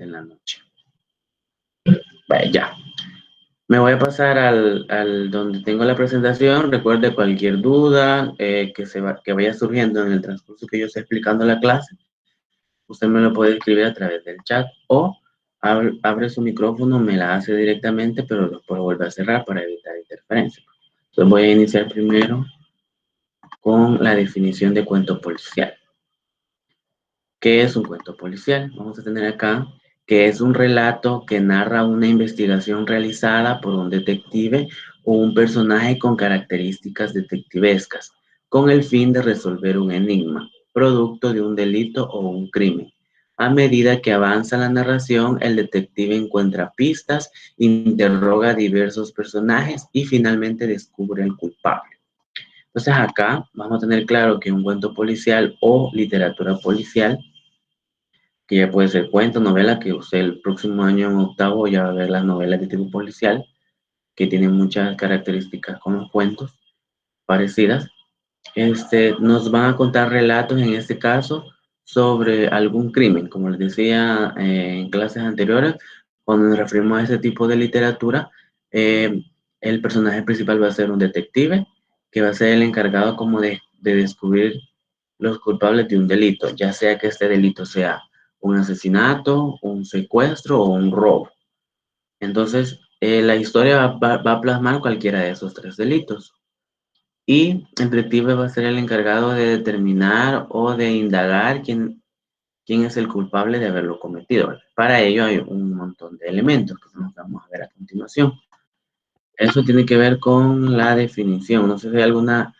en la noche. Vaya, ya. Me voy a pasar al donde tengo la presentación. Recuerde cualquier duda que vaya surgiendo en el transcurso que yo esté explicando la clase. Usted me lo puede escribir a través del chat o abre su micrófono, me la hace directamente, pero después vuelve a cerrar para evitar interferencia. Entonces voy a iniciar primero con la definición de cuento policial. ¿Qué es un cuento policial? Vamos a tener acá que es un relato que narra una investigación realizada por un detective o un personaje con características detectivescas, con el fin de resolver un enigma, producto de un delito o un crimen. A medida que avanza la narración, el detective encuentra pistas, interroga a diversos personajes y finalmente descubre al culpable. Entonces acá vamos a tener claro que un cuento policial o literatura policial, que ya puede ser cuento, novela, que usted el próximo año en octavo ya va a ver las novelas de tipo policial, que tienen muchas características con los cuentos parecidas. Nos van a contar relatos, en este caso, sobre algún crimen. Como les decía en clases anteriores, cuando nos referimos a ese tipo de literatura, el personaje principal va a ser un detective, que va a ser el encargado como de descubrir los culpables de un delito, ya sea que este delito sea un asesinato, un secuestro o un robo. Entonces, la historia va a plasmar cualquiera de esos tres delitos. Y el detective va a ser el encargado de determinar o de indagar quién es el culpable de haberlo cometido. Para ello hay un montón de elementos que nos vamos a ver a continuación. Eso tiene que ver con la definición. No sé si hay alguna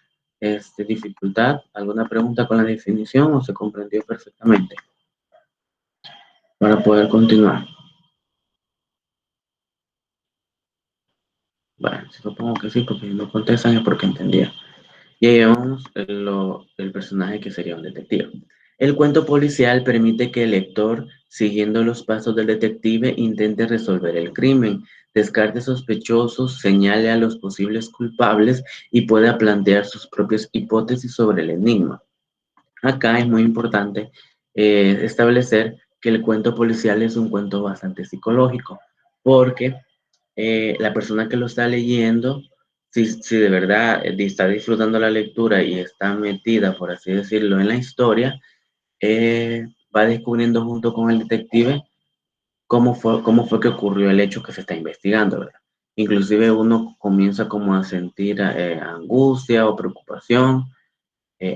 dificultad, alguna pregunta con la definición o se comprendió perfectamente para poder continuar. Bueno, supongo que sí, porque si no contestan es porque entendía. Y ahí vemos el personaje que sería un detective. El cuento policial permite que el lector, siguiendo los pasos del detective, intente resolver el crimen, descarte sospechosos, señale a los posibles culpables y pueda plantear sus propias hipótesis sobre el enigma. Acá es muy importante establecer que el cuento policial es un cuento bastante psicológico, porque la persona que lo está leyendo, si de verdad está disfrutando la lectura y está metida, por así decirlo, en la historia, va descubriendo junto con el detective cómo fue que ocurrió el hecho que se está investigando, ¿verdad? Inclusive uno comienza como a sentir angustia o preocupación,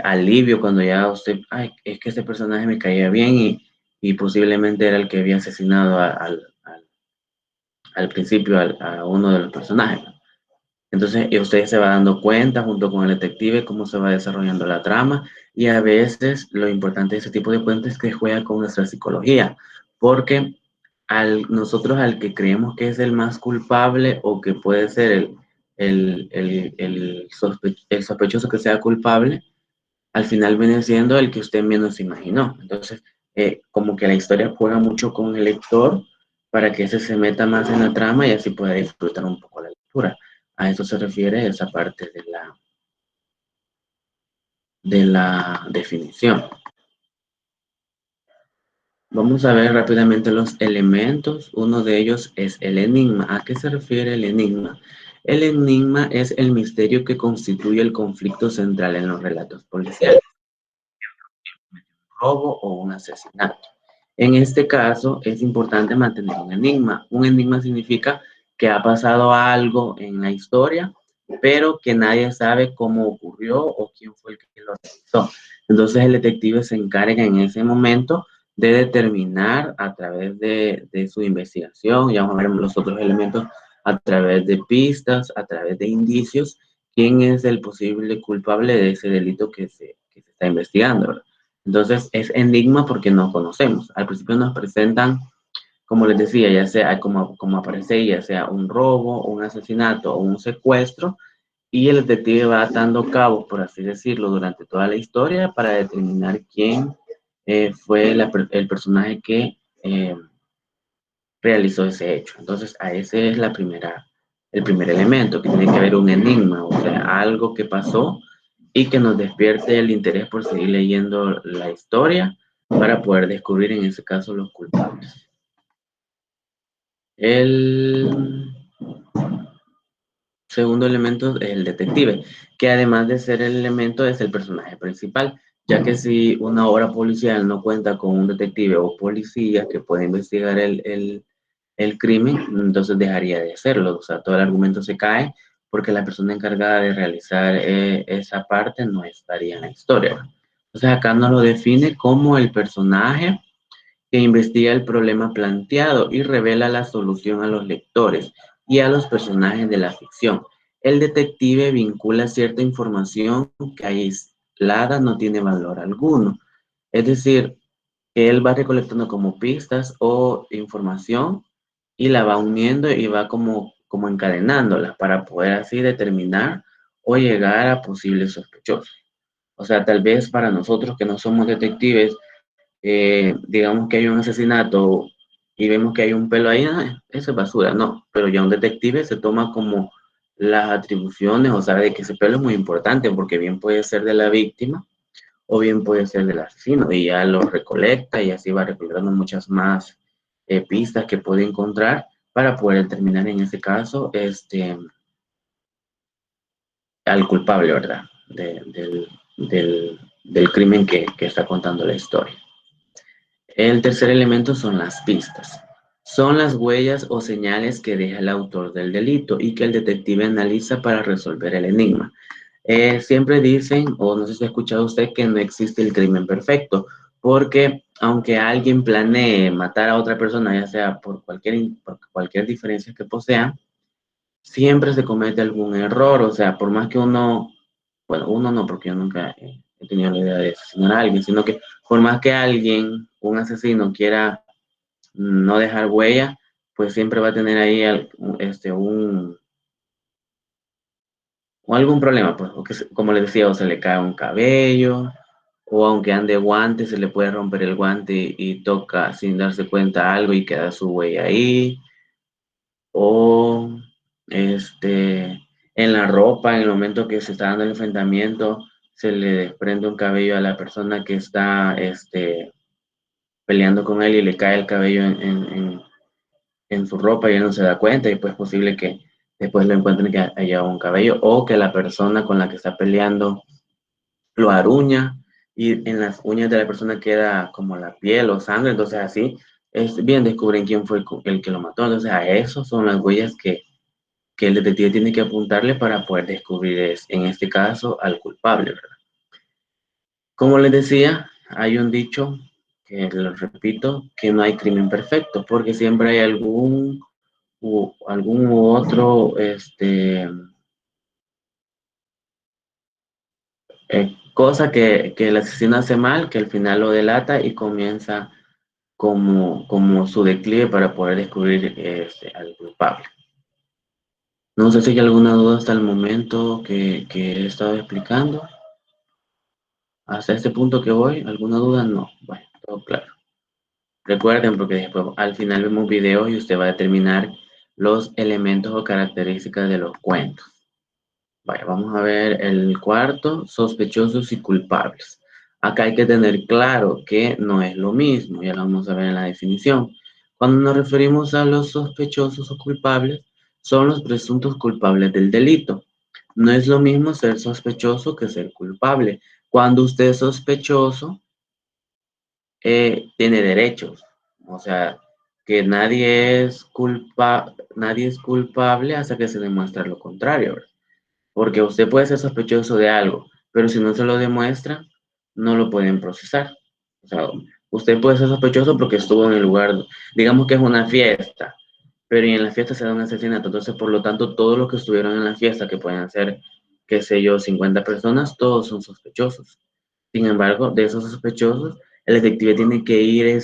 alivio cuando ya usted, ay, es que ese personaje me caía bien y posiblemente era el que había asesinado al principio a uno de los personajes, ¿no? Entonces, usted se va dando cuenta junto con el detective cómo se va desarrollando la trama y a veces lo importante de ese tipo de cuentos es que juega con nuestra psicología, porque nosotros al que creemos que es el más culpable o que puede ser el sospechoso que sea culpable, al final viene siendo el que usted menos imaginó. Entonces, como que la historia juega mucho con el lector para que ese se meta más en la trama y así pueda disfrutar un poco la lectura. A eso se refiere esa parte de la definición. Vamos a ver rápidamente los elementos. Uno de ellos es el enigma. ¿A qué se refiere el enigma? El enigma es el misterio que constituye el conflicto central en los relatos policiales, robo o un asesinato. En este caso, es importante mantener un enigma. Un enigma significa que ha pasado algo en la historia, pero que nadie sabe cómo ocurrió o quién fue el que lo realizó. Entonces, el detective se encarga en ese momento de determinar a través de su investigación, ya vamos a ver los otros elementos, a través de pistas, a través de indicios, quién es el posible culpable de ese delito que se está investigando, ¿verdad? Entonces es enigma porque no conocemos. Al principio nos presentan, como les decía, ya sea como aparece, ya sea un robo, un asesinato o un secuestro, y el detective va atando cabos, por así decirlo, durante toda la historia para determinar quién fue el personaje que realizó ese hecho. Entonces, a ese es el primer elemento, que tiene que haber un enigma, o sea, algo que pasó y que nos despierte el interés por seguir leyendo la historia para poder descubrir en ese caso los culpables. El segundo elemento es el detective, que además de ser el elemento es el personaje principal, ya que si una obra policial no cuenta con un detective o policía que pueda investigar el crimen, entonces dejaría de hacerlo. O sea, todo el argumento se cae porque la persona encargada de realizar esa parte no estaría en la historia. Entonces acá nos lo define como el personaje que investiga el problema planteado y revela la solución a los lectores y a los personajes de la ficción. El detective vincula cierta información que aislada no tiene valor alguno. Es decir, que él va recolectando como pistas o información y la va uniendo y va como encadenándolas para poder así determinar o llegar a posibles sospechosos. O sea, tal vez para nosotros que no somos detectives, digamos que hay un asesinato y vemos que hay un pelo ahí, ah, eso es basura, no, pero ya un detective se toma como las atribuciones o sabe de que ese pelo es muy importante porque bien puede ser de la víctima o bien puede ser del asesino y ya lo recolecta y así va recolectando muchas más pistas que puede encontrar para poder determinar en ese caso al culpable, ¿verdad? Del crimen que está contando la historia. El tercer elemento son las pistas. Son las huellas o señales que deja el autor del delito y que el detective analiza para resolver el enigma. Siempre dicen, o no sé si ha escuchado usted, que no existe el crimen perfecto, porque aunque alguien planee matar a otra persona, ya sea por cualquier diferencia que posea, siempre se comete algún error, o sea, por más que uno, bueno, uno no, porque yo nunca he tenido la idea de asesinar a alguien, sino que por más que alguien, un asesino, quiera no dejar huella, pues siempre va a tener ahí o algún problema, pues, o que, como le decía, o se le cae un cabello, o aunque ande guante, se le puede romper el guante y toca sin darse cuenta algo y queda su huella ahí, o en la ropa, en el momento que se está dando el enfrentamiento, se le desprende un cabello a la persona que está peleando con él y le cae el cabello en su ropa y él no se da cuenta y pues es posible que después lo encuentren que haya un cabello o que la persona con la que está peleando lo aruña y en las uñas de la persona queda como la piel o sangre, entonces así es bien descubren quién fue el que lo mató, entonces a eso son las huellas que el detective tiene que apuntarle para poder descubrir, en este caso, al culpable, ¿verdad? Como les decía, hay un dicho, que lo repito, que no hay crimen perfecto, porque siempre hay algún otro cosa que el asesino hace mal, que al final lo delata y comienza como su declive para poder descubrir al culpable. No sé si hay alguna duda hasta el momento que he estado explicando. Hasta este punto que voy, ¿alguna duda? No. Bueno, todo claro. Recuerden, porque después al final vemos videos y usted va a determinar los elementos o características de los cuentos. Vaya, vamos a ver el cuarto, sospechosos y culpables. Acá hay que tener claro que no es lo mismo, ya lo vamos a ver en la definición. Cuando nos referimos a los sospechosos o culpables, son los presuntos culpables del delito. No es lo mismo ser sospechoso que ser culpable. Cuando usted es sospechoso, tiene derechos. O sea, que nadie es culpable hasta que se demuestre lo contrario, ¿verdad? Porque usted puede ser sospechoso de algo, pero si no se lo demuestra, no lo pueden procesar. O sea, usted puede ser sospechoso porque estuvo en el lugar, digamos que es una fiesta, pero en la fiesta se da un asesinato. Entonces, por lo tanto, todos los que estuvieron en la fiesta, que pueden ser, qué sé yo, 50 personas, todos son sospechosos. Sin embargo, de esos sospechosos, el detective tiene que ir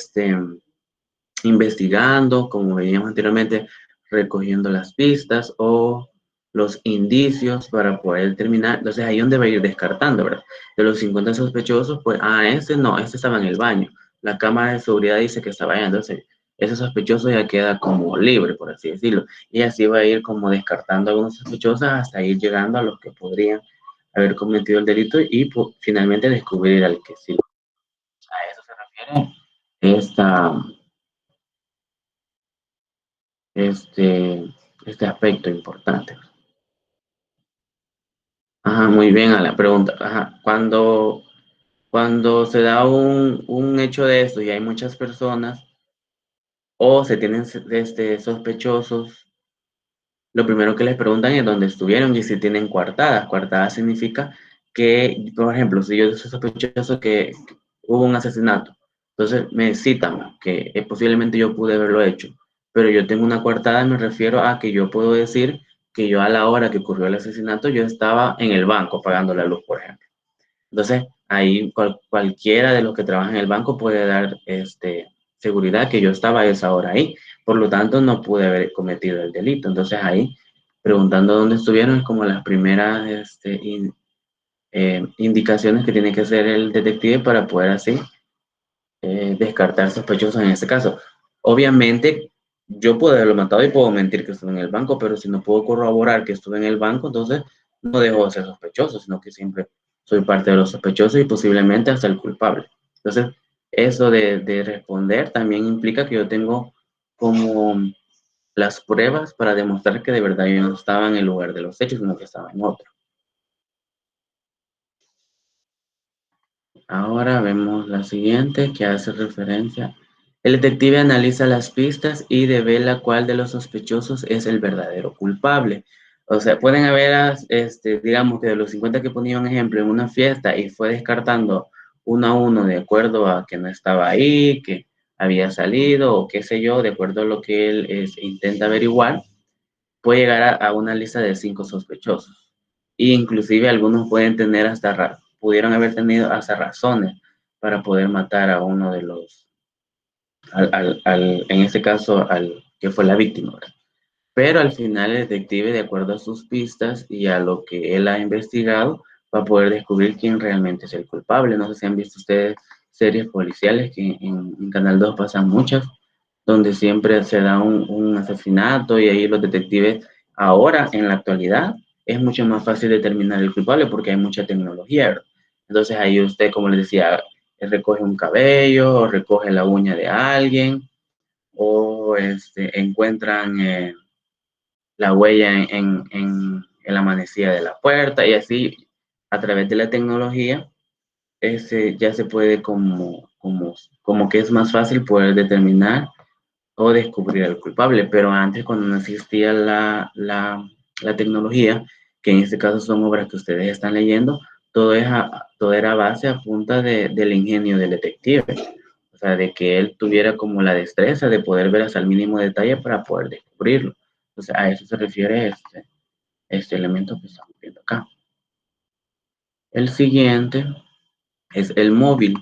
investigando, como veíamos anteriormente, recogiendo las pistas o los indicios para poder determinar. Entonces ahí es donde va a ir descartando, ¿verdad? De los 50 sospechosos, pues, ese no, ese estaba en el baño. La cámara de seguridad dice que estaba allá, entonces ese sospechoso ya queda como libre, por así decirlo. Y así va a ir como descartando a algunos sospechosos hasta ir llegando a los que podrían haber cometido el delito y pues, finalmente descubrir al que sí. A eso se refiere esta, este, este aspecto importante. Ajá, muy bien a la pregunta. Ajá, cuando se da un hecho de esto y hay muchas personas o se tienen sospechosos, lo primero que les preguntan es dónde estuvieron y si tienen coartadas. Coartada significa que, por ejemplo, si yo soy sospechoso que hubo un asesinato, entonces me citan que posiblemente yo pude haberlo hecho, pero yo tengo una coartada, me refiero a que yo puedo decir que yo a la hora que ocurrió el asesinato, yo estaba en el banco pagando la luz, por ejemplo. Entonces, ahí cualquiera de los que trabajan en el banco puede dar seguridad que yo estaba a esa hora ahí. Por lo tanto, no pude haber cometido el delito. Entonces, ahí, preguntando dónde estuvieron, es como las primeras indicaciones que tiene que hacer el detective para poder así descartar sospechosos en este caso. Obviamente, yo puedo haberlo matado y puedo mentir que estuve en el banco, pero si no puedo corroborar que estuve en el banco, entonces no dejo de ser sospechoso, sino que siempre soy parte de los sospechosos y posiblemente hasta el culpable. Entonces, eso de responder también implica que yo tengo como las pruebas para demostrar que de verdad yo no estaba en el lugar de los hechos, sino que estaba en otro. Ahora vemos la siguiente que hace referencia. El detective analiza las pistas y devela cuál de los sospechosos es el verdadero culpable. O sea, pueden haber, digamos que de los 50 que ponía un ejemplo en una fiesta y fue descartando uno a uno de acuerdo a que no estaba ahí, que había salido o qué sé yo, de acuerdo a lo que él intenta averiguar, puede llegar a una lista de 5 sospechosos. E inclusive algunos pueden tener pudieron haber tenido hasta razones para poder matar a uno de los, en este caso, al que fue la víctima, ¿verdad? Pero al final el detective, de acuerdo a sus pistas y a lo que él ha investigado, va a poder descubrir quién realmente es el culpable. No sé si han visto ustedes series policiales que en Canal 2 pasan muchas, donde siempre se da un asesinato y ahí los detectives, ahora en la actualidad, es mucho más fácil determinar el culpable porque hay mucha tecnología, ¿verdad? Entonces ahí usted, como les decía, recoge un cabello, o recoge la uña de alguien, o encuentran la huella en la manecilla de la puerta y así a través de la tecnología ya se puede como que es más fácil poder determinar o descubrir al culpable, pero antes cuando no existía la tecnología, que en este caso son obras que ustedes están leyendo, todo era a base a punta del ingenio del detective, o sea, de que él tuviera como la destreza de poder ver hasta el mínimo detalle para poder descubrirlo. Entonces, a eso se refiere este elemento que estamos viendo acá. El siguiente es el móvil.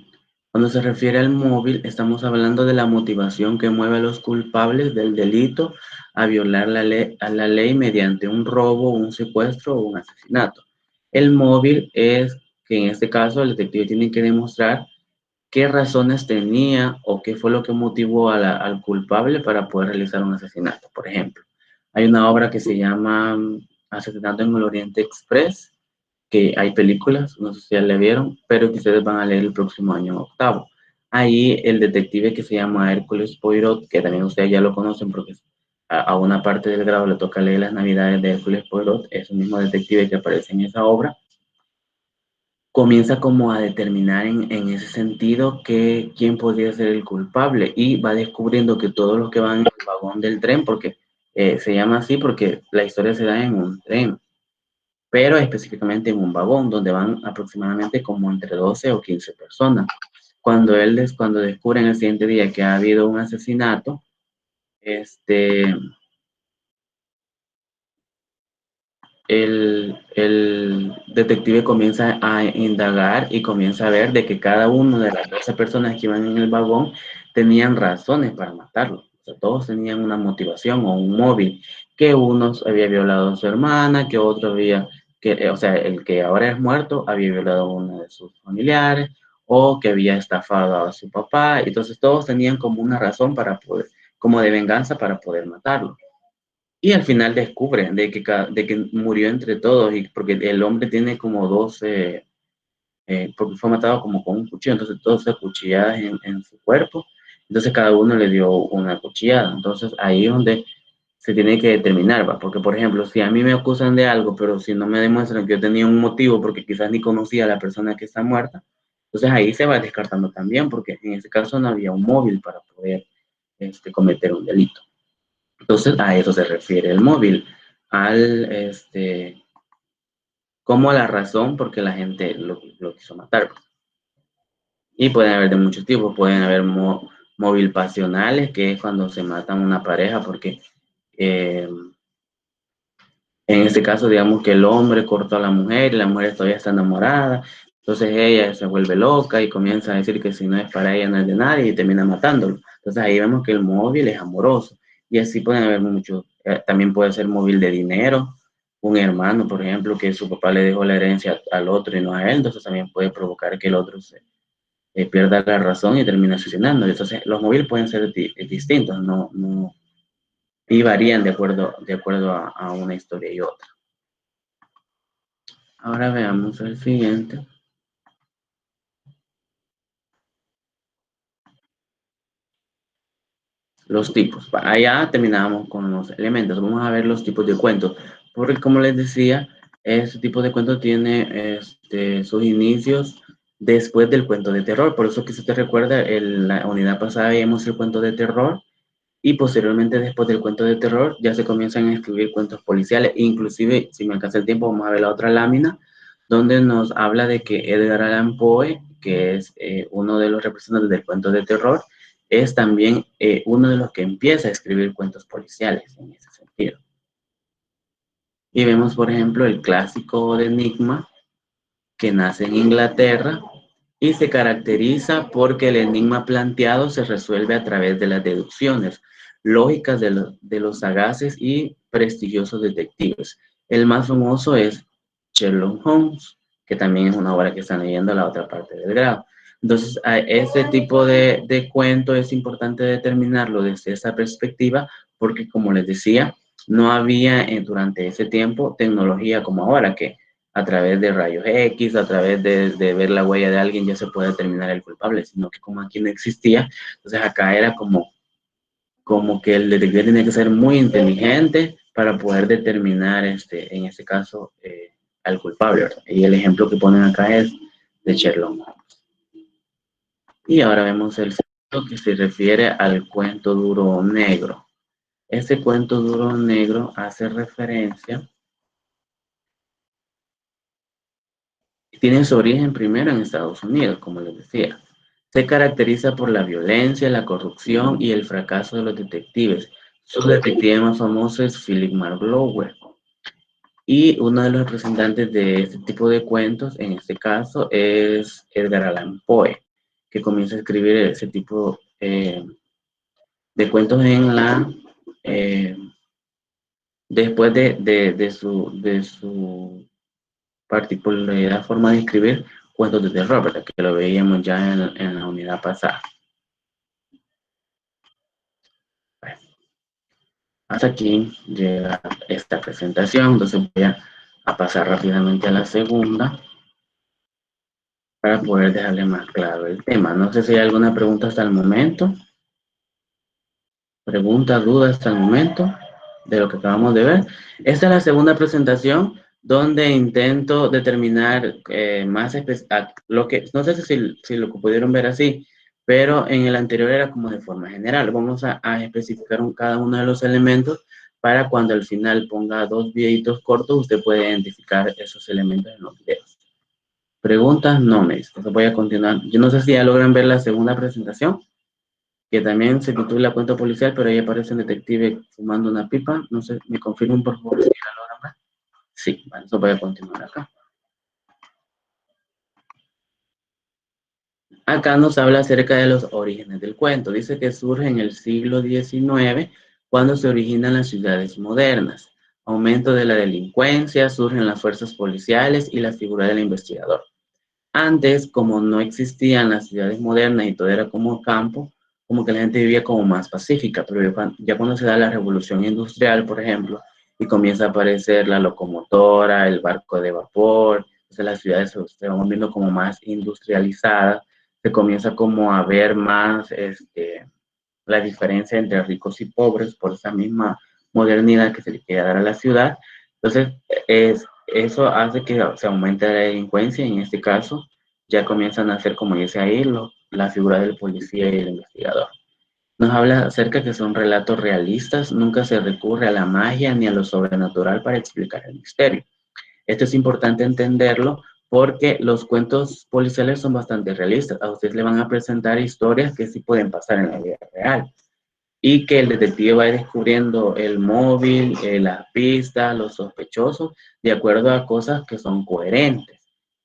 Cuando se refiere al móvil, estamos hablando de la motivación que mueve a los culpables del delito a violar a la ley mediante un robo, un secuestro o un asesinato. El móvil es que en este caso el detective tiene que demostrar qué razones tenía o qué fue lo que motivó al culpable para poder realizar un asesinato. Por ejemplo, hay una obra que se llama Asesinato en el Oriente Express, que hay películas, no sé si ya la vieron, pero que ustedes van a leer el próximo año octavo. Ahí el detective que se llama Hércules Poirot, que también ustedes ya lo conocen porque a una parte del grado le toca leer las navidades de Hércules Poirot, es el mismo detective que aparece en esa obra, comienza como a determinar en ese sentido quién podría ser el culpable y va descubriendo que todos los que van en el vagón del tren, porque se llama así porque la historia se da en un tren, pero específicamente en un vagón donde van aproximadamente como entre 12 o 15 personas. Cuando descubren el siguiente día que ha habido un asesinato, este, el detective comienza a indagar y comienza a ver de que cada uno de las 12 personas que iban en el vagón tenían razones para matarlo. O sea, todos tenían una motivación o un móvil, que uno había violado a su hermana, que otro o sea, el que ahora es muerto había violado a uno de sus familiares o que había estafado a su papá. Entonces todos tenían como una razón para poder, como de venganza para poder matarlo. Y al final descubren de que murió entre todos, y porque el hombre tiene como 12, porque fue matado como con un cuchillo, entonces 12 cuchilladas en su cuerpo, entonces cada uno le dio una cuchillada. Entonces ahí es donde se tiene que determinar, ¿va? Porque, por ejemplo, si a mí me acusan de algo, pero si no me demuestran que yo tenía un motivo, porque quizás ni conocía a la persona que está muerta, entonces ahí se va descartando también, porque en ese caso no había un móvil para poder cometer un delito. Entonces, a eso se refiere el móvil, como a la razón porque la gente lo quiso matar. Y pueden haber de muchos tipos, pueden haber móvil pasionales, que es cuando se matan una pareja porque eh, en este caso, digamos que el hombre cortó a la mujer y la mujer todavía está enamorada, entonces ella se vuelve loca y comienza a decir que si no es para ella no es de nadie y termina matándolo. Entonces ahí vemos que el móvil es amoroso y así pueden haber muchos. También puede ser móvil de dinero, un hermano, por ejemplo, que su papá le dejó la herencia al otro y no a él, entonces también puede provocar que el otro se pierda la razón y termine asesinando. Entonces los móviles pueden ser distintos, no, y varían de acuerdo a una historia y otra. Ahora veamos el siguiente. Los tipos. Allá terminamos con los elementos. Vamos a ver los tipos de cuentos. Porque como les decía, este tipo de cuento tiene sus inicios después del cuento de terror. Por eso que si te recuerda, en la unidad pasada veíamos el cuento de terror y posteriormente después del cuento de terror ya se comienzan a escribir cuentos policiales. Inclusive, si me alcanza el tiempo, vamos a ver la otra lámina donde nos habla de que Edgar Allan Poe, que es uno de los representantes del cuento de terror, es también uno de los que empieza a escribir cuentos policiales en ese sentido. Y vemos, por ejemplo, el clásico de Enigma, que nace en Inglaterra y se caracteriza porque el enigma planteado se resuelve a través de las deducciones lógicas de los sagaces y prestigiosos detectives. El más famoso es Sherlock Holmes, que también es una obra que están leyendo la otra parte del grado. Entonces, a este tipo de cuento es importante determinarlo desde esa perspectiva, porque como les decía, no había durante ese tiempo tecnología como ahora, que a través de rayos X, a través de ver la huella de alguien ya se puede determinar el culpable, sino que como aquí no existía, entonces acá era como que el detective tenía que ser muy inteligente para poder determinar, en este caso, al culpable, ¿verdad? Y el ejemplo que ponen acá es de Sherlock Holmes. Y ahora vemos el segundo, que se refiere al cuento duro negro. Este cuento duro negro hace referencia, tiene su origen primero en Estados Unidos, como les decía. Se caracteriza por la violencia, la corrupción y el fracaso de los detectives. Su detective más famoso es Philip Marlowe. Y uno de los representantes de este tipo de cuentos, en este caso, es Edgar Allan Poe, que comienza a escribir ese tipo de cuentos eh, después de su particularidad forma de escribir cuentos de terror, ¿verdad? Que lo veíamos ya en la unidad pasada. Bueno, hasta aquí llega esta presentación, entonces voy a pasar rápidamente a la segunda para poder dejarle más claro el tema. No sé si hay alguna pregunta hasta el momento. Pregunta, duda hasta el momento de lo que acabamos de ver. Esta es la segunda presentación donde intento determinar más lo que, no sé si lo pudieron ver así, pero en el anterior era como de forma general. Vamos a especificar cada uno de los elementos para cuando al final ponga 2 videitos cortos, usted puede identificar esos elementos en los videos. Preguntas, no me. Entonces voy a continuar. Yo no sé si ya logran ver la segunda presentación, que también se titula Cuento policial, pero ahí aparece un detective fumando una pipa. No sé, me confirman por favor si la logran ver. Sí, bueno, eso voy a continuar acá. Acá nos habla acerca de los orígenes del cuento. Dice que surge en el siglo XIX, cuando se originan las ciudades modernas. Aumento de la delincuencia, surgen las fuerzas policiales y la figura del investigador. Antes, como no existían las ciudades modernas y todo era como campo, como que la gente vivía como más pacífica, pero ya cuando se da la revolución industrial, por ejemplo, y comienza a aparecer la locomotora, el barco de vapor, entonces las ciudades se van viendo como más industrializadas, se comienza como a ver más la diferencia entre ricos y pobres por esa misma modernidad que se le quiere dar a la ciudad. Entonces, eso hace que se aumente la delincuencia. En este caso, ya comienzan a ser, como dice ahí, la figura del policía y el investigador. Nos habla acerca que son relatos realistas, nunca se recurre a la magia ni a lo sobrenatural para explicar el misterio. Esto es importante entenderlo porque los cuentos policiales son bastante realistas. A ustedes le van a presentar historias que sí pueden pasar en la vida real y que el detective va descubriendo el móvil, las pistas, los sospechosos, de acuerdo a cosas que son coherentes.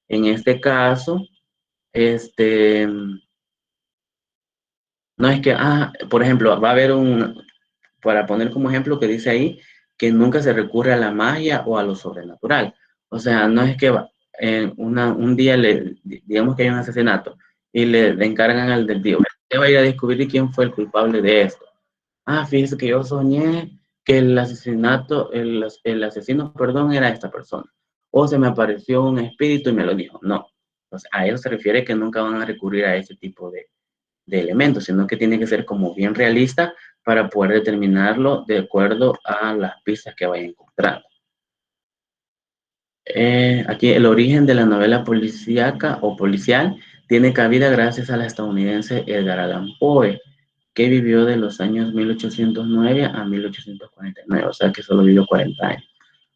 En este caso, no es que, por ejemplo, va a haber para poner como ejemplo que dice ahí, que nunca se recurre a la magia o a lo sobrenatural. O sea, no es que un día, digamos que hay un asesinato y le encargan al detective, usted va a ir a descubrir quién fue el culpable de esto. Fíjese que yo soñé que el asesino, perdón, era esta persona. O se me apareció un espíritu y me lo dijo. No. Entonces, a eso se refiere que nunca van a recurrir a ese tipo de elementos, sino que tiene que ser como bien realista para poder determinarlo de acuerdo a las pistas que vaya encontrando. Aquí el origen de la novela policíaca o policial tiene cabida gracias a la estadounidense Edgar Allan Poe, que vivió de los años 1809 a 1849, o sea que solo vivió 40 años.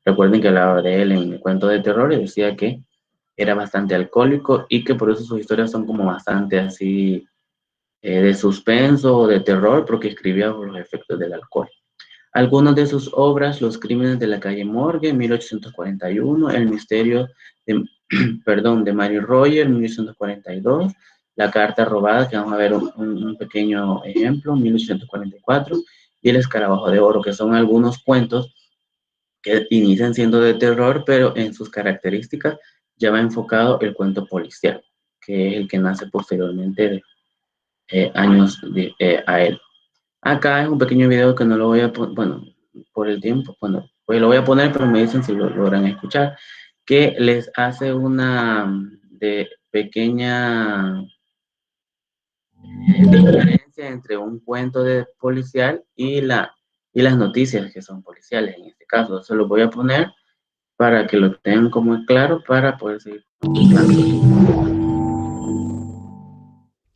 Recuerden que hablaba de él en el cuento de terror y decía que era bastante alcohólico y que por eso sus historias son como bastante así de suspenso o de terror, porque escribía por los efectos del alcohol. Algunas de sus obras, Los crímenes de la calle Morgue, 1841, El misterio de, perdón, de Mary Roger, 1842, La carta robada, que vamos a ver un pequeño ejemplo, 1844, y El escarabajo de oro, que son algunos cuentos que inician siendo de terror, pero en sus características ya va enfocado el cuento policial, que es el que nace posteriormente de años a él. Acá es un pequeño video que no lo voy a poner, bueno, por el tiempo, bueno, pues lo voy a poner, pero me dicen si lo logran escuchar, que les hace una de pequeña diferencia entre un cuento de policial y las noticias que son policiales en este caso. Se lo voy a poner para que lo tengan como claro para poder seguir.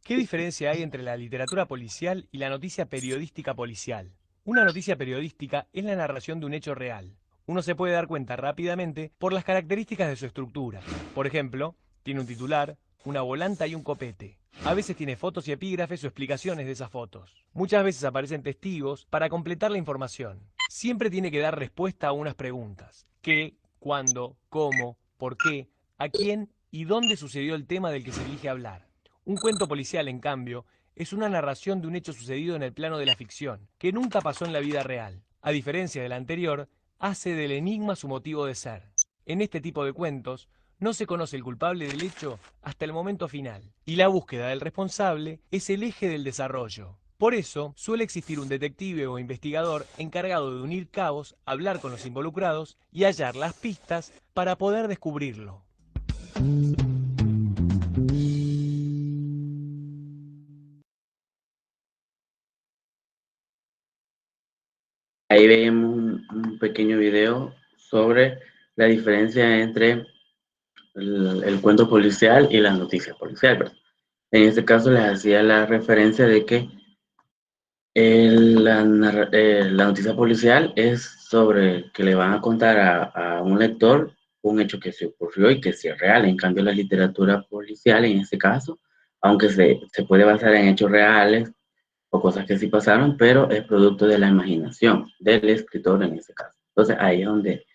¿Qué diferencia hay entre la literatura policial y la noticia periodística policial? Una noticia periodística es la narración de un hecho real. Uno se puede dar cuenta rápidamente por las características de su estructura. Por ejemplo, tiene un titular, una volanta y un copete. A veces tiene fotos y epígrafes o explicaciones de esas fotos. Muchas veces aparecen testigos para completar la información. Siempre tiene que dar respuesta a unas preguntas. ¿Qué? ¿Cuándo? ¿Cómo? ¿Por qué? ¿A quién? ¿Y dónde sucedió el tema del que se elige hablar? Un cuento policial, en cambio, es una narración de un hecho sucedido en el plano de la ficción, que nunca pasó en la vida real. A diferencia del anterior, hace del enigma su motivo de ser. En este tipo de cuentos, no se conoce el culpable del hecho hasta el momento final, y la búsqueda del responsable es el eje del desarrollo. Por eso, suele existir un detective o investigador encargado de unir cabos, hablar con los involucrados y hallar las pistas para poder descubrirlo. Ahí vemos un pequeño video sobre la diferencia entre el cuento policial y la noticia policial, ¿verdad? En este caso les hacía la referencia de que la noticia policial es sobre que le van a contar a un lector un hecho que se ocurrió y que sí es real. En cambio, la literatura policial, en este caso, aunque se puede basar en hechos reales o cosas que sí pasaron, pero es producto de la imaginación del escritor en ese caso. Entonces, ahí es donde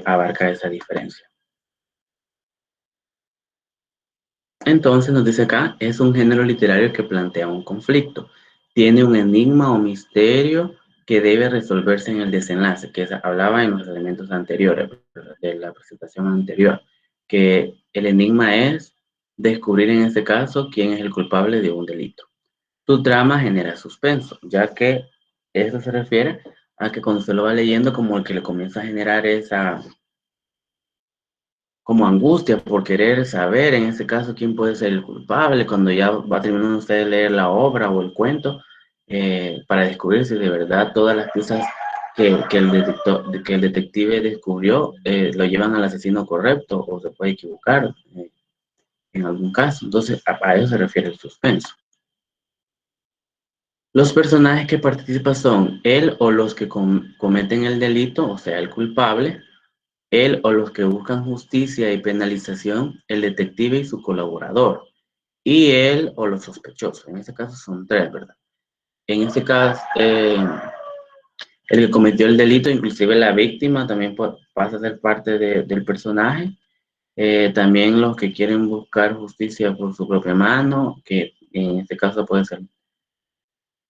abarca esa diferencia. Entonces nos dice acá, es un género literario que plantea un conflicto, tiene un enigma o misterio que debe resolverse en el desenlace, que hablaba en los elementos anteriores, de la presentación anterior, que el enigma es descubrir en este caso quién es el culpable de un delito. Tu trama genera suspenso, ya que eso se refiere a que cuando se lo va leyendo como el que le comienza a generar esa como angustia por querer saber, en este caso, quién puede ser el culpable, cuando ya va terminando usted de leer la obra o el cuento, para descubrir si de verdad todas las piezas que el detective descubrió, lo llevan al asesino correcto o se puede equivocar en algún caso. Entonces, a eso se refiere el suspenso. Los personajes que participan son él o los que cometen el delito, o sea, el culpable, él o los que buscan justicia y penalización, el detective y su colaborador, y él o los sospechosos. En este caso son tres, ¿verdad? En este caso, el que cometió el delito, inclusive la víctima, también pasa a ser parte del personaje. También los que quieren buscar justicia por su propia mano, que en este caso puede ser.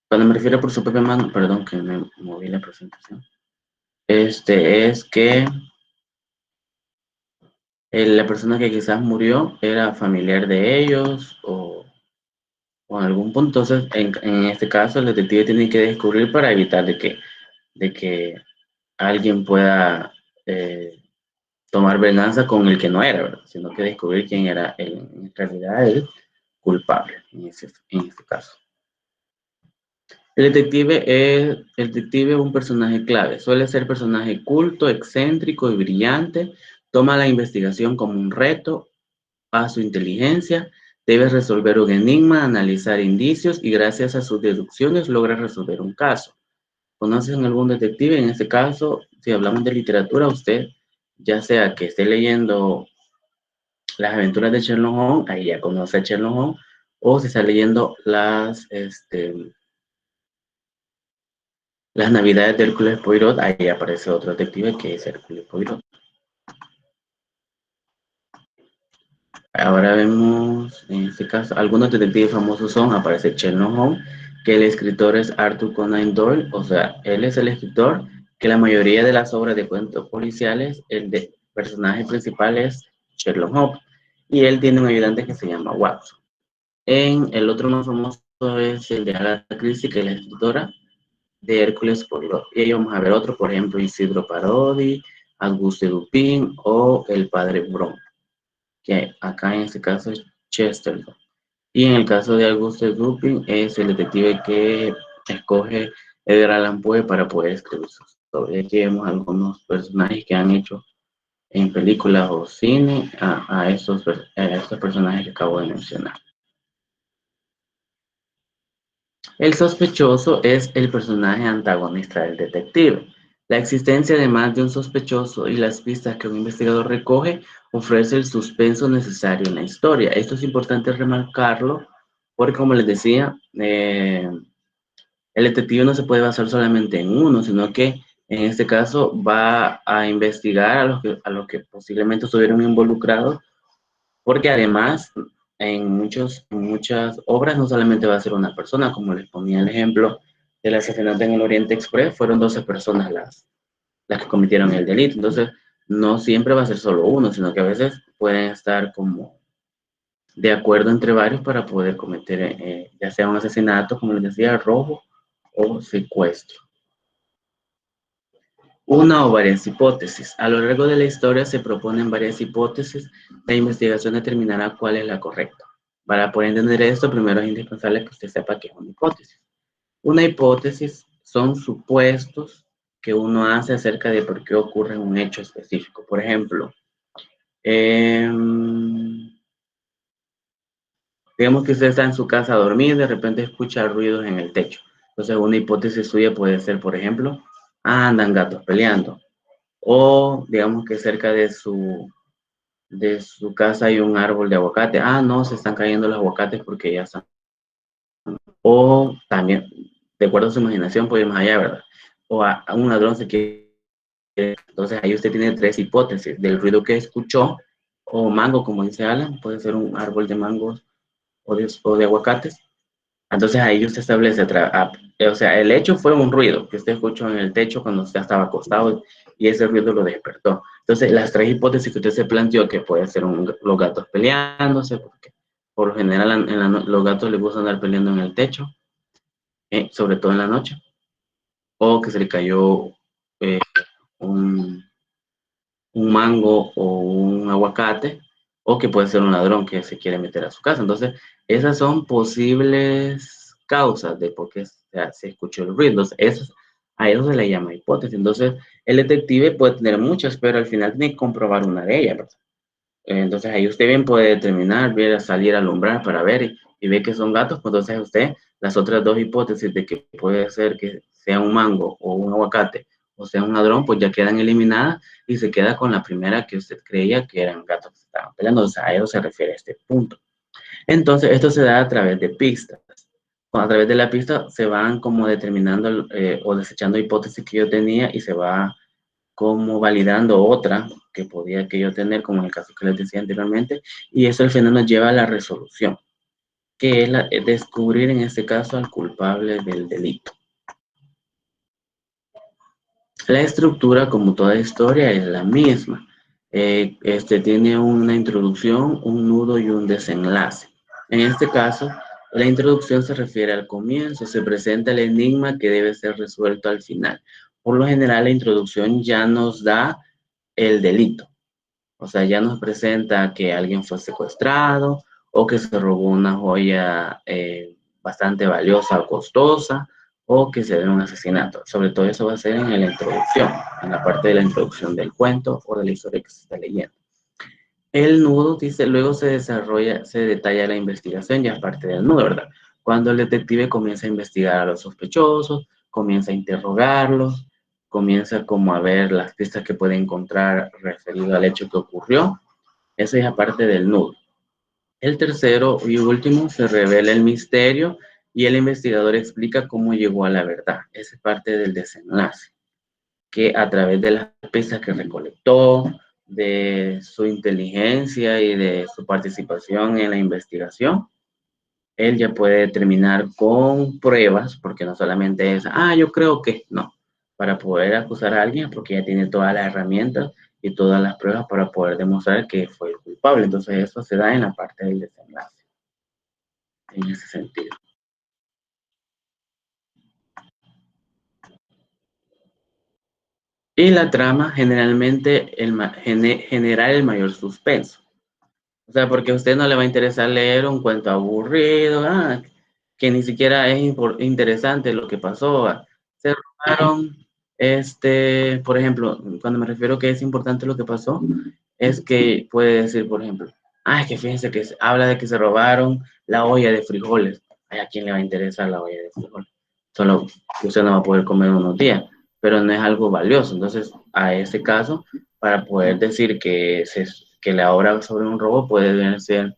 Cuando me refiero por su propia mano, perdón que me moví la presentación. Es que la persona que quizás murió era familiar de ellos o en algún punto. Entonces, en este caso, el detective tiene que descubrir para evitar de que alguien pueda tomar venganza con el que no era, ¿verdad? Sino que descubrir quién era en realidad el culpable en este caso. El detective es un personaje clave. Suele ser personaje culto, excéntrico y brillante. Toma la investigación como un reto a su inteligencia. Debe resolver un enigma, analizar indicios y gracias a sus deducciones logra resolver un caso. ¿Conocen algún detective? En este caso, si hablamos de literatura, usted, ya sea que esté leyendo las aventuras de Sherlock Holmes, ahí ya conoce a Sherlock Holmes, o si está leyendo las Navidades de Hércules Poirot, ahí aparece otro detective que es Hércules Poirot. Ahora vemos, en este caso, algunos detectives famosos son, aparece Sherlock Holmes, que el escritor es Arthur Conan Doyle, o sea, él es el escritor que la mayoría de las obras de cuentos policiales, personaje principal es Sherlock Holmes, y él tiene un ayudante que se llama Watson. El otro más famoso es el de Agatha Christie, que es la escritora de Hércules Poirot. Y ahí vamos a ver otro, por ejemplo, Isidro Parodi, Auguste Dupin o el padre Brown, que acá en este caso es Chesterton. Y en el caso de Auguste Dupin es el detective que escoge Edgar Allan Poe para poder escribir su historia. Aquí vemos algunos personajes que han hecho en películas o cine a estos personajes que acabo de mencionar. El sospechoso es el personaje antagonista del detective. La existencia de más de un sospechoso y las pistas que un investigador recoge ofrece el suspenso necesario en la historia. Esto es importante remarcarlo porque, como les decía, el detective no se puede basar solamente en uno, sino que en este caso va a investigar a los que posiblemente estuvieron involucrados, porque además en muchas obras no solamente va a ser una persona, como les ponía el ejemplo del asesinato en el Oriente Express, fueron 12 personas las que cometieron el delito. Entonces, no siempre va a ser solo uno, sino que a veces pueden estar como de acuerdo entre varios para poder cometer ya sea un asesinato, como les decía, robo o secuestro. Una o varias hipótesis. A lo largo de la historia se proponen varias hipótesis. La investigación determinará cuál es la correcta. Para poder entender esto, primero es indispensable que usted sepa qué es una hipótesis. Una hipótesis son supuestos que uno hace acerca de por qué ocurre un hecho específico. Por ejemplo, digamos que usted está en su casa a dormir y de repente escucha ruidos en el techo. Entonces, una hipótesis suya puede ser, por ejemplo, andan gatos peleando. O digamos que cerca de su casa hay un árbol de aguacate. Ah, no, se están cayendo los aguacates porque ya están. O también, de acuerdo a su imaginación, puede ir más allá, ¿verdad? O a un ladrón se quiere. Entonces ahí usted tiene tres hipótesis del ruido que escuchó, o mango, como dice Alan, puede ser un árbol de mangos o de aguacates. Entonces ahí usted establece, o sea, el hecho fue un ruido que usted escuchó en el techo cuando usted estaba acostado y ese ruido lo despertó. Entonces las tres hipótesis que usted se planteó, que puede ser los gatos peleándose, porque por lo general los gatos les gusta andar peleando en el techo, sobre todo en la noche, o que se le cayó eh, un, un mango o un aguacate, o que puede ser un ladrón que se quiere meter a su casa. Entonces, esas son posibles causas de por qué se escuchó el ruido. Entonces, A eso se le llama hipótesis. Entonces, el detective puede tener muchas, pero al final tiene que comprobar una de ellas, ¿verdad? Entonces ahí usted bien puede determinar, ver, salir a alumbrar para ver y ve que son gatos, pues entonces usted las otras dos hipótesis de que puede ser que sea un mango o un aguacate o sea un ladrón, pues ya quedan eliminadas y se queda con la primera que usted creía que eran gatos que se estaban peleando. O sea, a eso se refiere este punto. Entonces esto se da a través de pistas. A través de la pista se van como determinando o desechando hipótesis que yo tenía y se va como validando otra que podía que yo tener, como en el caso que les decía anteriormente, y eso al final nos lleva a la resolución, que es descubrir en este caso al culpable del delito. La estructura, como toda historia, es la misma. Tiene una introducción, un nudo y un desenlace. En este caso, la introducción se refiere al comienzo, se presenta el enigma que debe ser resuelto al final. Por lo general, la introducción ya nos da el delito. O sea, ya nos presenta que alguien fue secuestrado o que se robó una joya bastante valiosa o costosa o que se dio un asesinato. Sobre todo eso va a ser en la introducción, en la parte de la introducción del cuento o de la historia que se está leyendo. El nudo, dice, luego se desarrolla, se detalla la investigación ya es parte del nudo, ¿verdad? Cuando el detective comienza a investigar a los sospechosos, comienza a interrogarlos, comienza como a ver las pistas que puede encontrar referido al hecho que ocurrió. Esa es aparte del nudo. El tercero y último se revela el misterio y el investigador explica cómo llegó a la verdad. Esa es parte del desenlace, que a través de las pistas que recolectó, de su inteligencia y de su participación en la investigación, él ya puede determinar con pruebas, porque no solamente es, yo creo que no, para poder acusar a alguien, porque ya tiene todas las herramientas y todas las pruebas para poder demostrar que fue el culpable. Entonces eso se da en la parte del desenlace, en ese sentido. Y la trama generalmente generar el mayor suspenso. O sea, porque a usted no le va a interesar leer un cuento aburrido, que ni siquiera es interesante lo que pasó. Se robaron, por ejemplo, cuando me refiero que es importante lo que pasó, es que puede decir, por ejemplo, es que fíjense que habla de que se robaron la olla de frijoles. ¿A quién le va a interesar la olla de frijoles? Solo usted no va a poder comer unos días, pero no es algo valioso. Entonces, a ese caso, para poder decir que la obra sobre un robo puede ser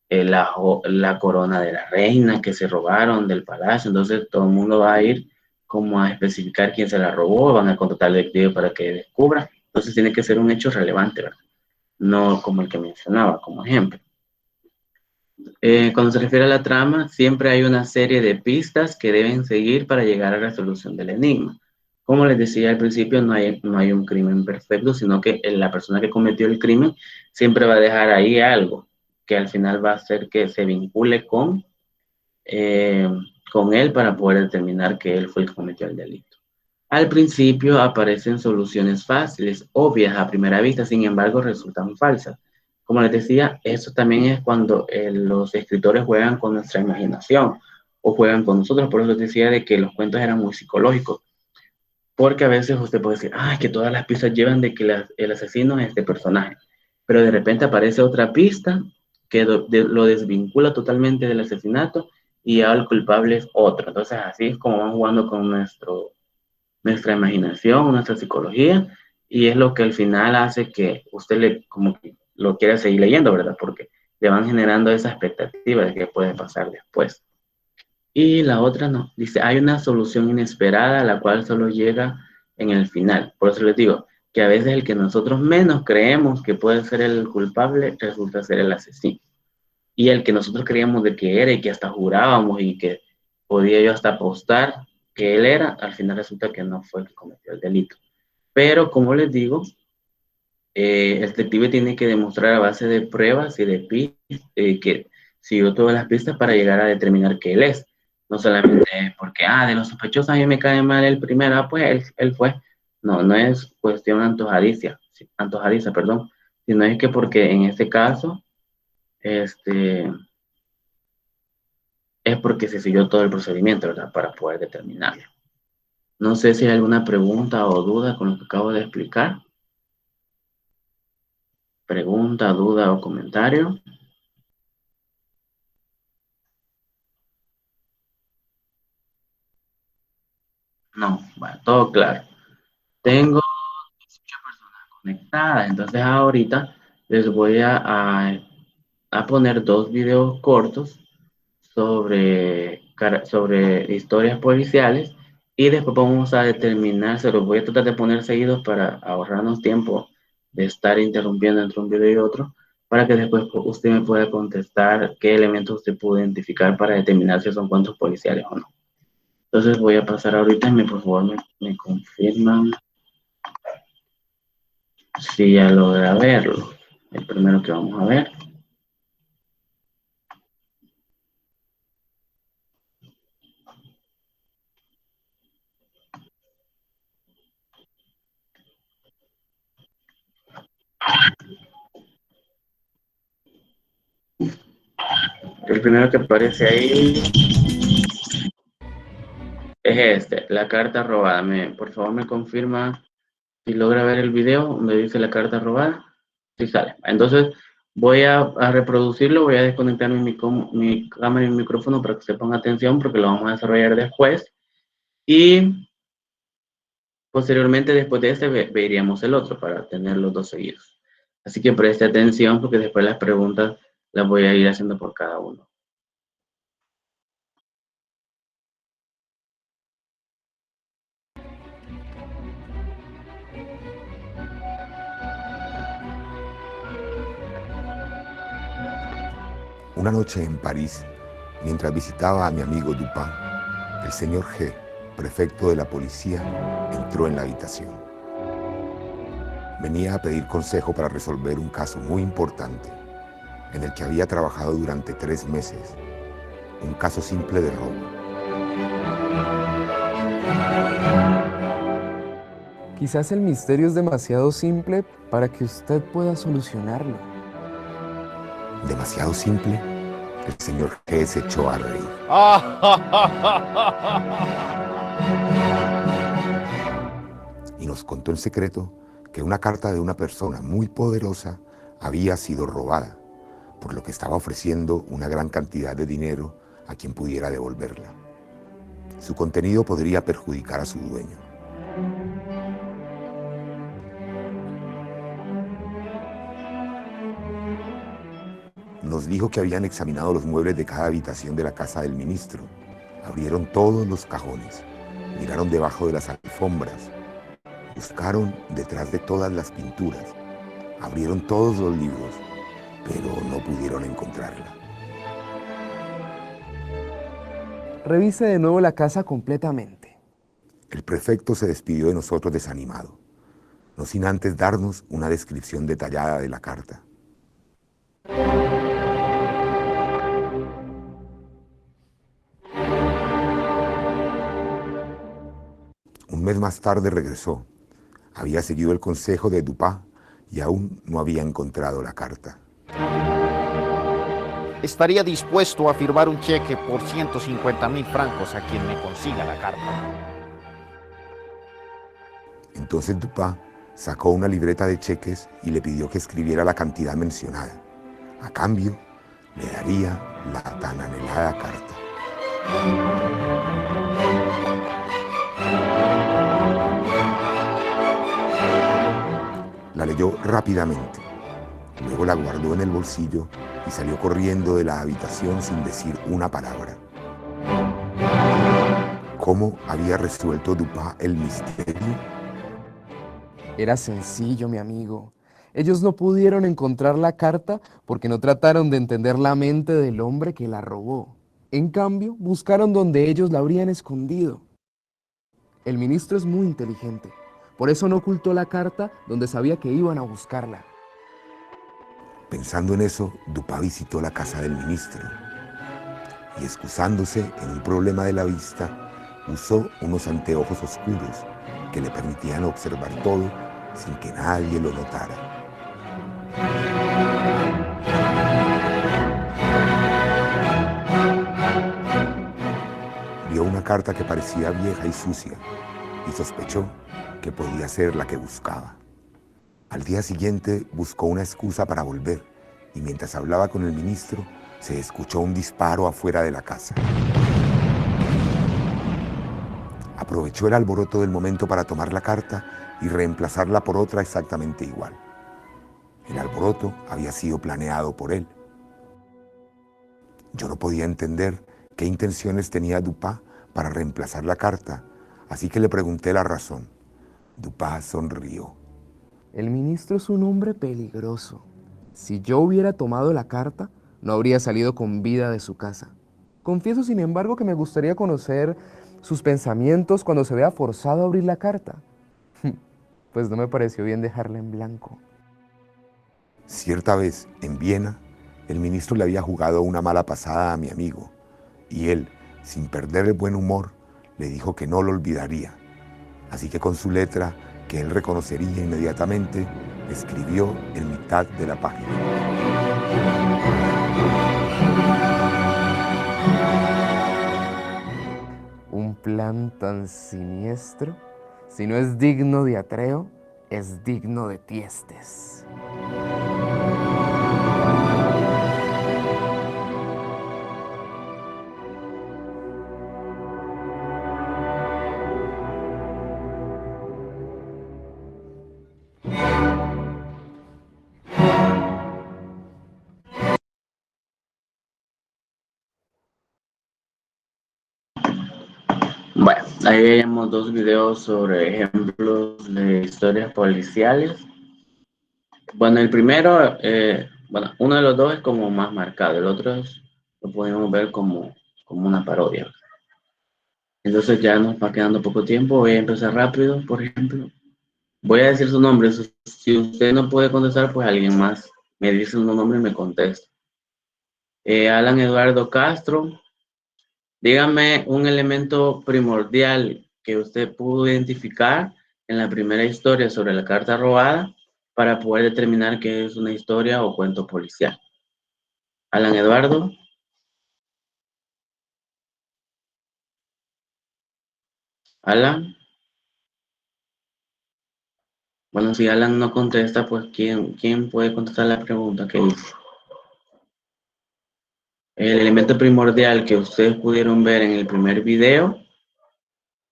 la corona de la reina que se robaron del palacio. Entonces, todo el mundo va a ir como a especificar quién se la robó, van a contratar al detective para que descubra. Entonces, tiene que ser un hecho relevante, ¿verdad? No como el que mencionaba, como ejemplo. Cuando se refiere a la trama, siempre hay una serie de pistas que deben seguir para llegar a la resolución del enigma. Como les decía al principio, no hay un crimen perfecto, sino que la persona que cometió el crimen siempre va a dejar ahí algo que al final va a hacer que se vincule eh, con él para poder determinar que él fue el que cometió el delito. Al principio aparecen soluciones fáciles, obvias a primera vista, sin embargo resultan falsas. Como les decía, eso también es cuando los escritores juegan con nuestra imaginación o juegan con nosotros. Por eso les decía de que los cuentos eran muy psicológicos, porque a veces usted puede decir, que todas las pistas llevan de que el asesino es este personaje, pero de repente aparece otra pista que lo desvincula totalmente del asesinato y ahora el culpable es otro. Entonces así es como van jugando con nuestra imaginación, nuestra psicología, y es lo que al final hace que usted como que lo quiera seguir leyendo, ¿verdad? Porque le van generando esa expectativa de qué puede pasar después. Y la otra no, dice, hay una solución inesperada a la cual solo llega en el final. Por eso les digo que a veces el que nosotros menos creemos que puede ser el culpable resulta ser el asesino. Y el que nosotros creíamos de que era y que hasta jurábamos y que podía yo hasta apostar que él era, al final resulta que no fue el que cometió el delito. Pero como les digo, el detective tiene que demostrar a base de pruebas y de pistas que siguió todas las pistas para llegar a determinar que él es. No solamente porque, de los sospechosos a mí me cae mal el primero, pues él fue. No, no es cuestión antojadiza, perdón, sino es que porque en este caso, este, es porque se siguió todo el procedimiento, ¿verdad? Para poder determinarlo. No sé si hay alguna pregunta o duda con lo que acabo de explicar. Pregunta, duda o comentario. No, bueno, todo claro. Tengo 18 personas conectadas, entonces ahorita les voy a poner dos videos cortos sobre historias policiales y después vamos a determinar, se los voy a tratar de poner seguidos para ahorrarnos tiempo de estar interrumpiendo entre un video y otro, para que después usted me pueda contestar qué elementos usted pudo identificar para determinar si son cuentos policiales o no. Entonces voy a pasar ahorita y por favor me confirman si ya logra verlo. El primero que vamos a ver. El primero que aparece ahí es este, la carta robada. Por favor, me confirma si logra ver el video donde dice la carta robada. Sí sale. Entonces, voy a reproducirlo, voy a desconectar mi cámara y mi micrófono para que se ponga atención porque lo vamos a desarrollar después. Y posteriormente, después de este, veríamos el otro para tener los dos seguidos. Así que preste atención porque después las preguntas las voy a ir haciendo por cada uno. Una noche en París, mientras visitaba a mi amigo Dupin, el señor G, prefecto de la policía, entró en la habitación. Venía a pedir consejo para resolver un caso muy importante, en el que había trabajado durante 3 meses, un caso simple de robo. Quizás el misterio es demasiado simple para que usted pueda solucionarlo. Demasiado simple, el señor G se echó a reír. Y nos contó en secreto que una carta de una persona muy poderosa había sido robada, por lo que estaba ofreciendo una gran cantidad de dinero a quien pudiera devolverla. Su contenido podría perjudicar a su dueño. Nos dijo que habían examinado los muebles de cada habitación de la casa del ministro. Abrieron todos los cajones, miraron debajo de las alfombras, buscaron detrás de todas las pinturas, abrieron todos los libros, pero no pudieron encontrarla. Revise de nuevo la casa completamente. El prefecto se despidió de nosotros desanimado, no sin antes darnos una descripción detallada de la carta. Un mes más tarde regresó. Había seguido el consejo de Dupin y aún no había encontrado la carta. Estaría dispuesto a firmar un cheque por 150,000 francos a quien me consiga la carta. Entonces Dupin sacó una libreta de cheques y le pidió que escribiera la cantidad mencionada. A cambio, le daría la tan anhelada carta. La leyó rápidamente, luego la guardó en el bolsillo y salió corriendo de la habitación sin decir una palabra. ¿Cómo había resuelto Dupin el misterio? Era sencillo, mi amigo. Ellos no pudieron encontrar la carta porque no trataron de entender la mente del hombre que la robó. En cambio, buscaron donde ellos la habrían escondido. El ministro es muy inteligente. Por eso no ocultó la carta donde sabía que iban a buscarla. Pensando en eso, Dupin visitó la casa del ministro y, excusándose en un problema de la vista, usó unos anteojos oscuros que le permitían observar todo sin que nadie lo notara. Vio una carta que parecía vieja y sucia, y sospechó que podía ser la que buscaba. Al día siguiente buscó una excusa para volver y mientras hablaba con el ministro se escuchó un disparo afuera de la casa. Aprovechó el alboroto del momento para tomar la carta y reemplazarla por otra exactamente igual. El alboroto había sido planeado por él. Yo no podía entender qué intenciones tenía Dupin para reemplazar la carta, así que le pregunté la razón. Dupin sonrió. El ministro es un hombre peligroso. Si yo hubiera tomado la carta, no habría salido con vida de su casa. Confieso, sin embargo, que me gustaría conocer sus pensamientos cuando se vea forzado a abrir la carta. Pues no me pareció bien dejarla en blanco. Cierta vez, en Viena, el ministro le había jugado una mala pasada a mi amigo, y él, sin perder el buen humor, le dijo que no lo olvidaría. Así que con su letra, que él reconocería inmediatamente, escribió en mitad de la página: Un plan tan siniestro, si no es digno de Atreo, es digno de Tiestes. Bueno, ahí veíamos dos videos sobre ejemplos de historias policiales. Bueno, el primero, bueno, uno de los dos es como más marcado, el otro lo podemos ver como una parodia. Entonces ya nos va quedando poco tiempo, voy a empezar rápido, por ejemplo. Voy a decir su nombre, si usted no puede contestar, pues alguien más me dice su nombre y me contesta. Alan Eduardo Castro, dígame un elemento primordial que usted pudo identificar en la primera historia sobre la carta robada para poder determinar que es una historia o cuento policial. Alan Eduardo. Alan. Bueno, si Alan no contesta, pues ¿quién puede contestar la pregunta que hice? El elemento primordial que ustedes pudieron ver en el primer video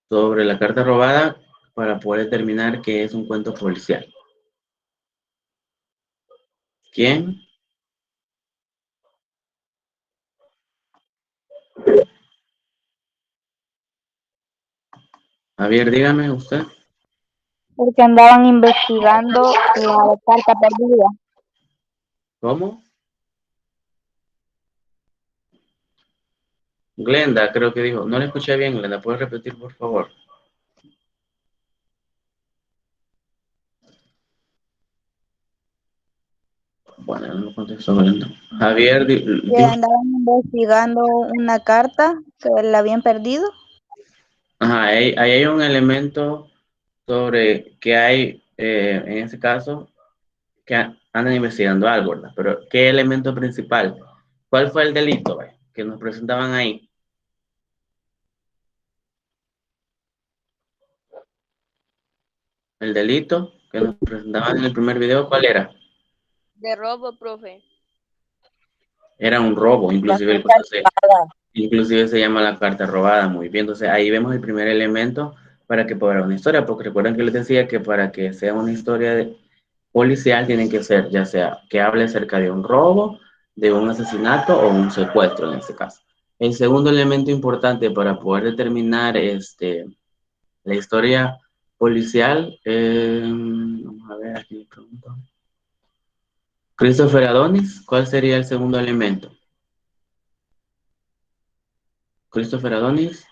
sobre la carta robada para poder determinar que es un cuento policial. ¿Quién? Javier, dígame usted. Porque andaban investigando la carta perdida. ¿Cómo? Glenda, creo que dijo. No le escuché bien, Glenda. ¿Puedes repetir, por favor? Bueno, no contestó Glenda. Javier, Que andaban investigando una carta que la habían perdido. ajá, ahí hay un elemento sobre que hay, en ese caso, que andan investigando algo, ¿verdad? Pero, ¿qué elemento principal? ¿Cuál fue el delito, que nos presentaban ahí? El delito que nos presentaban en el primer video, ¿cuál era? De robo, profe. Era un robo, La inclusive, carta robada. inclusive se llama la carta robada, muy bien. Entonces, ahí vemos el primer elemento para que pueda haber una historia, porque recuerden que les decía que para que sea una historia policial tienen que ser, ya sea que hable acerca de un robo, de un asesinato o un secuestro en este caso. El segundo elemento importante para poder determinar la historia policial, vamos a ver, aquí le pregunto. Christopher Adonis, ¿cuál sería el segundo elemento? Christopher Adonis.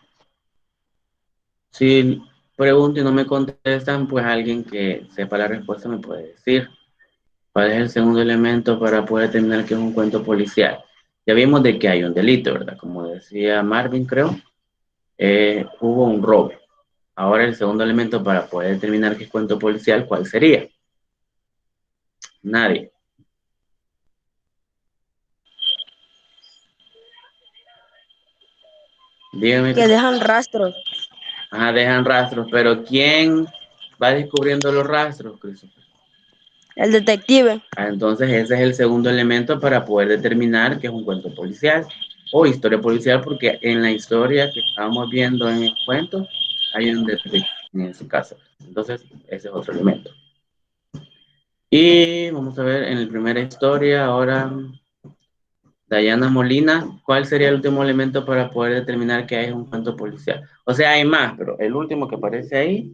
Si pregunto y no me contestan, pues alguien que sepa la respuesta me puede decir. ¿Cuál es el segundo elemento para poder determinar que es un cuento policial? Ya vimos de que hay un delito, ¿verdad? Como decía Marvin, creo, hubo un robo. Ahora el segundo elemento para poder determinar que es cuento policial, ¿cuál sería? Nadie. Dígame. Que dejan rastros. Ajá, dejan rastros, pero ¿quién va descubriendo los rastros, Christopher? El detective. Entonces ese es el segundo elemento para poder determinar que es un cuento policial o historia policial, porque en la historia que estábamos viendo en el cuento hay un detective en su casa. Entonces ese es otro elemento. Y vamos a ver en la primera historia ahora, Dayana Molina, ¿cuál sería el último elemento para poder determinar que es un cuento policial? O sea, hay más, pero el último que aparece ahí,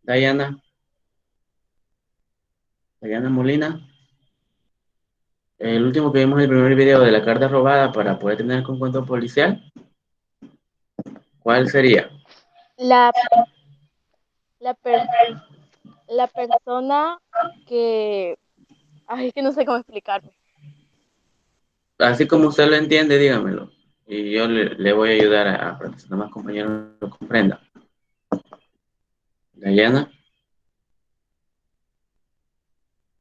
Dayana Molina. El último que vimos en el primer video de la carta robada para poder tener un cuento policial, ¿cuál sería? La, la, per- la persona que... Ay, es que no sé cómo explicarme. Así como usted lo entiende, dígamelo. Y yo le voy a ayudar para que los demás compañeros lo comprendan. Dayana.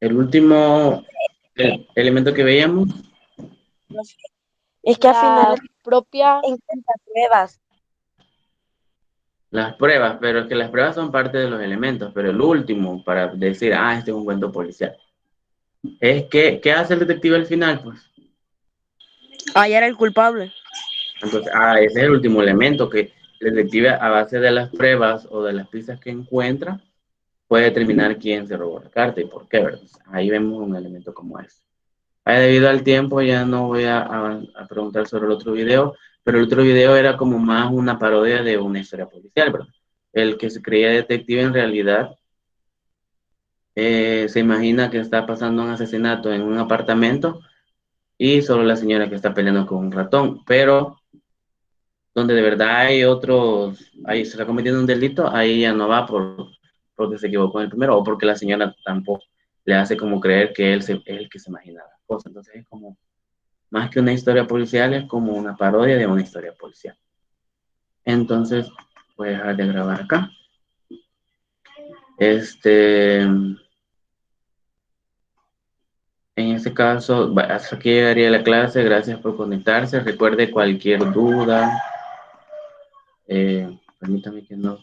El último elemento que veíamos. Es que al final propia... encuentra pruebas. Las pruebas, pero es que las pruebas son parte de los elementos, pero el último para decir, este es un cuento policial, es que, ¿qué hace el detective al final? Pues, Hallar el culpable. entonces, ese es el último elemento que el detective a base de las pruebas o de las pistas que encuentra puede determinar quién se robó la carta y por qué, ¿verdad? Ahí vemos un elemento como este. Debido al tiempo ya no voy a preguntar sobre el otro video, pero el otro video era como más una parodia de una historia policial, ¿verdad? El que se creía detective en realidad se imagina que está pasando un asesinato en un apartamento y solo la señora que está peleando con un ratón, pero donde de verdad hay otros, ahí se está cometiendo un delito, ahí ya no va porque se equivocó en el primero o porque la señora tampoco le hace como creer que es el que se imagina las cosas. Entonces es como, más que una historia policial, es como una parodia de una historia policial. Entonces voy a dejar de grabar acá. En este caso, hasta aquí llegaría la clase. Gracias por conectarse. Recuerde cualquier duda. Permítame que no